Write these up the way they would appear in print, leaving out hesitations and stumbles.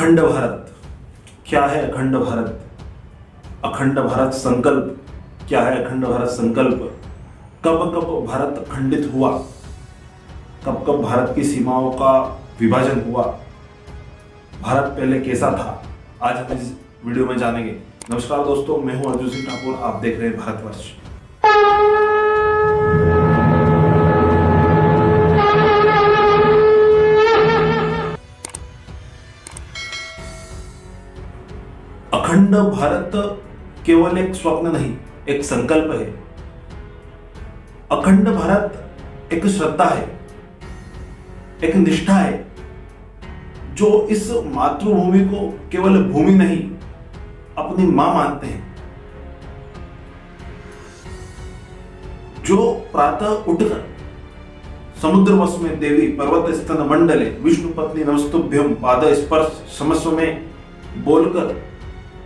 अखंड भारत क्या है? अखंड भारत, अखंड भारत संकल्प क्या है? अखंड भारत संकल्प कब कब भारत खंडित हुआ, कब कब भारत की सीमाओं का विभाजन हुआ, भारत पहले कैसा था, आज हम इस वीडियो में जानेंगे। नमस्कार दोस्तों, मैं हूं अर्जुन सिंह ठाकुर, आप देख रहे हैं भारतवर्ष। अखंड भारत केवल एक स्वप्न नहीं, एक संकल्प है। अखंड भारत एक श्रद्धा है, एक निष्ठा है, जो इस मातृभूमि को केवल भूमि नहीं, अपनी मां मानते हैं। जो प्रातः उठकर समुद्र वश में देवी पर्वत स्तन मंडले विष्णु पत्नी नमस्तुभ्यं पाद स्पर्श समस्व में बोलकर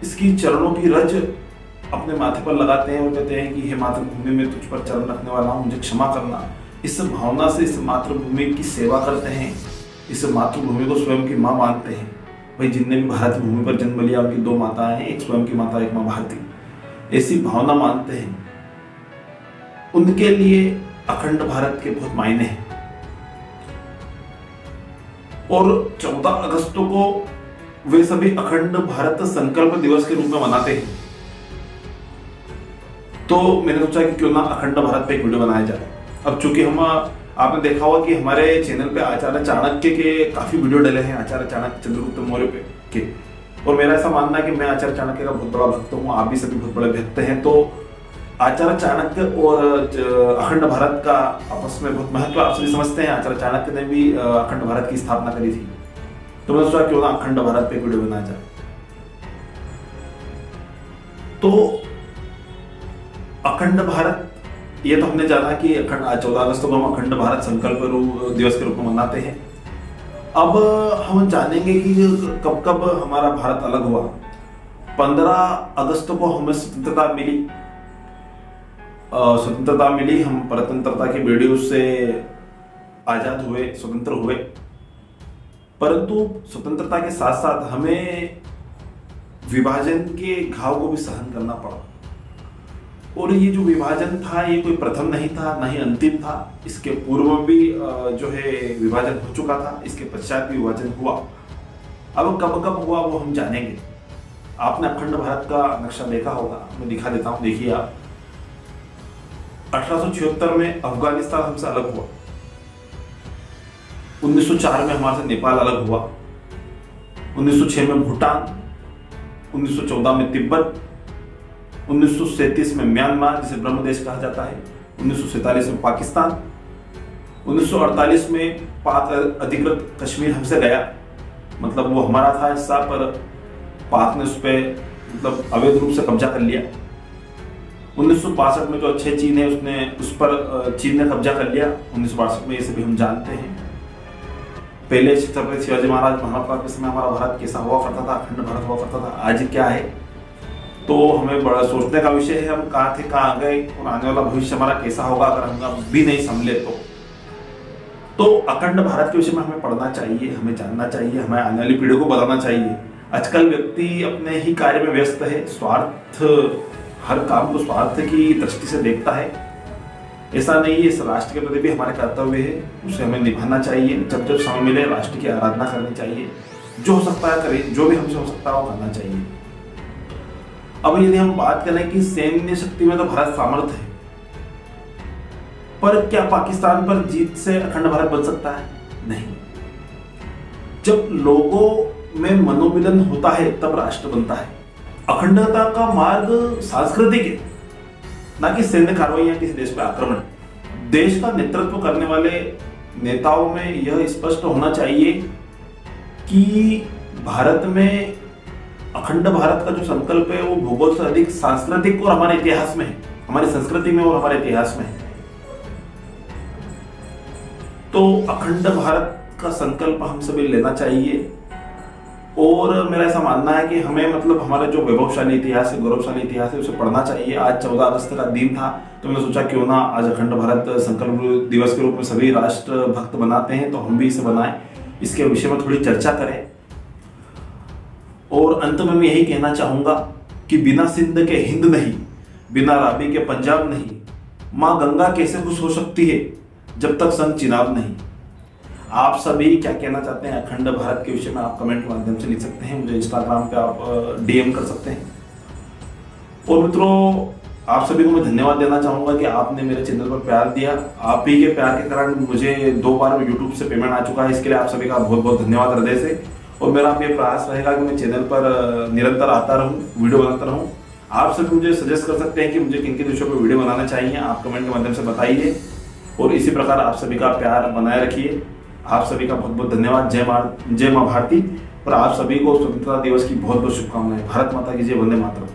इसकी चरणों की रज अपने माथे पर लगाते हैं और कहते हैं कि हे मातृभूमि में तुझ पर चरण रखने वाला हूं, मुझे क्षमा करना। इस भावना से इस मातृभूमि की सेवा करते हैं, इस मातृभूमि को स्वयं की मां मानते हैं। भाई, जिनने भी भारत भूमि पर जन्म लिया उनकी दो माताएं हैं, एक स्वयं की माता, एक मां भारती। ऐसी भावना मानते हैं, उनके लिए अखंड भारत के बहुत मायने हैं। और 14 अगस्त को वे सभी अखंड भारत संकल्प दिवस के रूप में मनाते हैं। तो मैंने सोचा कि क्यों ना अखंड भारत पे एक वीडियो बनाया जाए। अब चूंकि आपने देखा होगा कि हमारे चैनल पे आचार्य चाणक्य के काफी वीडियो डले हैं, आचार्य चाणक्य चंद्रगुप्त मौर्य पे के। और मेरा ऐसा मानना है कि मैं आचार्य चाणक्य का बहुत बड़ा भक्त हूँ, आप भी सभी बहुत बड़े भक्त हैं। तो आचार्य चाणक्य और अखंड भारत का आपस में बहुत महत्व आप सभी समझते हैं। आचार्य चाणक्य ने भी अखंड भारत की स्थापना करी थी। तो मैंने सोचा क्यों ना अखंड भारत पे वीडियो बनाया जाए। तो अखंड भारत, ये तो हमने जाना कि 14 अगस्त को हम अखंड भारत संकल्प दिवस के रूप में मनाते हैं। अब हम जानेंगे कि कब कब हमारा भारत अलग हुआ। 15 अगस्त को हमें स्वतंत्रता मिली। हम परतंत्रता के बेड़ियों से आजाद हुए, स्वतंत्र हुए। परंतु स्वतंत्रता के साथ साथ हमें विभाजन के घाव को भी सहन करना पड़ा। और ये जो विभाजन था, ये कोई प्रथम नहीं था, ना ही अंतिम था। इसके पूर्व भी जो है विभाजन हो चुका था, इसके पश्चात भी विभाजन हुआ। अब कब कब हुआ वो हम जानेंगे। आपने अखंड भारत का नक्शा देखा होगा, मैं दिखा देता हूं, देखिए आप। 1876 में अफगानिस्तान हमसे अलग हुआ। 1904 में हमारे से नेपाल अलग हुआ। 1906 में भूटान, 1914 में तिब्बत, 1937 में म्यांमार जिसे ब्रह्मदेश कहा जाता है, 1947 में पाकिस्तान, 1948 में पाक अधिकृत कश्मीर हमसे गया। मतलब वो हमारा था हिस्सा, पर पाक ने उस पर मतलब अवैध रूप से कब्जा कर लिया। 1962 में जो अच्छे चीन है उसने उस पर चीन ने कब्जा कर लिया। 1962 में ये सभी हम जानते हैं। पहले छत्रपति शिवाजी महाराज महाप्रताप के समय हमारा भारत कैसा हुआ करता था, अखंड भारत हुआ करता था, आज क्या है। तो हमें बड़ा सोचने का विषय है, हम कहाँ थे, कहाँ आ गए, और आने वाला भविष्य हमारा कैसा होगा अगर हम भी नहीं संभले तो अखंड भारत के विषय में हमें पढ़ना चाहिए, हमें जानना चाहिए, हमें आने वाली पीढ़ी को बताना चाहिए। आजकल व्यक्ति अपने ही कार्य में व्यस्त है, स्वार्थ, हर काम को स्वार्थ की दृष्टि से देखता है। ऐसा नहीं है, इस राष्ट्र के प्रति भी हमारे कर्तव्य है, उसे हमें निभाना चाहिए। जब जब समय मिले राष्ट्र की आराधना करनी चाहिए, जो हो सकता है करें, जो भी हमसे हो सकता है वो करना चाहिए। अब यदि हम बात करें कि सैन्य शक्ति में तो भारत सामर्थ्य है, पर क्या पाकिस्तान पर जीत से अखंड भारत बन सकता है? नहीं। जब लोगों में मनोमिलन होता है तब राष्ट्र बनता है। अखंडता का मार्ग सांस्कृतिक है, ना कि सैन्य कार्रवाई या किसी देश पे आक्रमण। देश का नेतृत्व करने वाले नेताओं में यह स्पष्ट होना चाहिए कि भारत में अखंड भारत का जो संकल्प है वो भूगोल से अधिक सांस्कृतिक और हमारे इतिहास में है, हमारी संस्कृति में और हमारे इतिहास में है। तो अखंड भारत का संकल्प हम सभी लेना चाहिए। और मेरा ऐसा मानना है कि हमें मतलब हमारा जो वैभवशाली इतिहास है, गौरवशाली इतिहास है, उसे पढ़ना चाहिए। आज 14 अगस्त का दिन था, तो मैंने सोचा क्यों ना आज अखंड भारत संकल्प दिवस के रूप में सभी राष्ट्र भक्त बनाते हैं, तो हम भी इसे बनाएं, इसके विषय में थोड़ी चर्चा करें। और अंत में मैं यही कहना चाहूंगा कि बिना सिंध के हिंद नहीं, बिना रावी के पंजाब नहीं, माँ गंगा कैसे खुश हो सकती है जब तक संत चिनाब नहीं। आप सभी क्या कहना चाहते हैं अखंड भारत के विषय में आप कमेंट के माध्यम से लिख सकते हैं, मुझे इंस्टाग्राम पे आप डीएम कर सकते हैं। और मित्रों, आप सभी को मैं धन्यवाद देना चाहूंगा कि आपने मेरे चैनल पर प्यार दिया। आप ही के प्यार के कारण मुझे 2 बार यूट्यूब से पेमेंट आ चुका है, इसके लिए आप सभी का बहुत बहुत धन्यवाद हृदय से। और मेरा ये प्रयास रहेगा कि मैं चैनल पर निरंतर आता रहूं, वीडियो बनाता रहूं। आप सभी मुझे सजेस्ट कर सकते हैं कि मुझे किन किन विषयों पर वीडियो बनाना चाहिए, आप कमेंट के माध्यम से बताइए। और इसी प्रकार आप सभी का प्यार बनाए रखिए। आप सभी का बहुत बहुत धन्यवाद। जय माँ भारती। और आप सभी को स्वतंत्रता दिवस की बहुत बहुत शुभकामनाएं। भारत माता की जय। वंदे मातरम।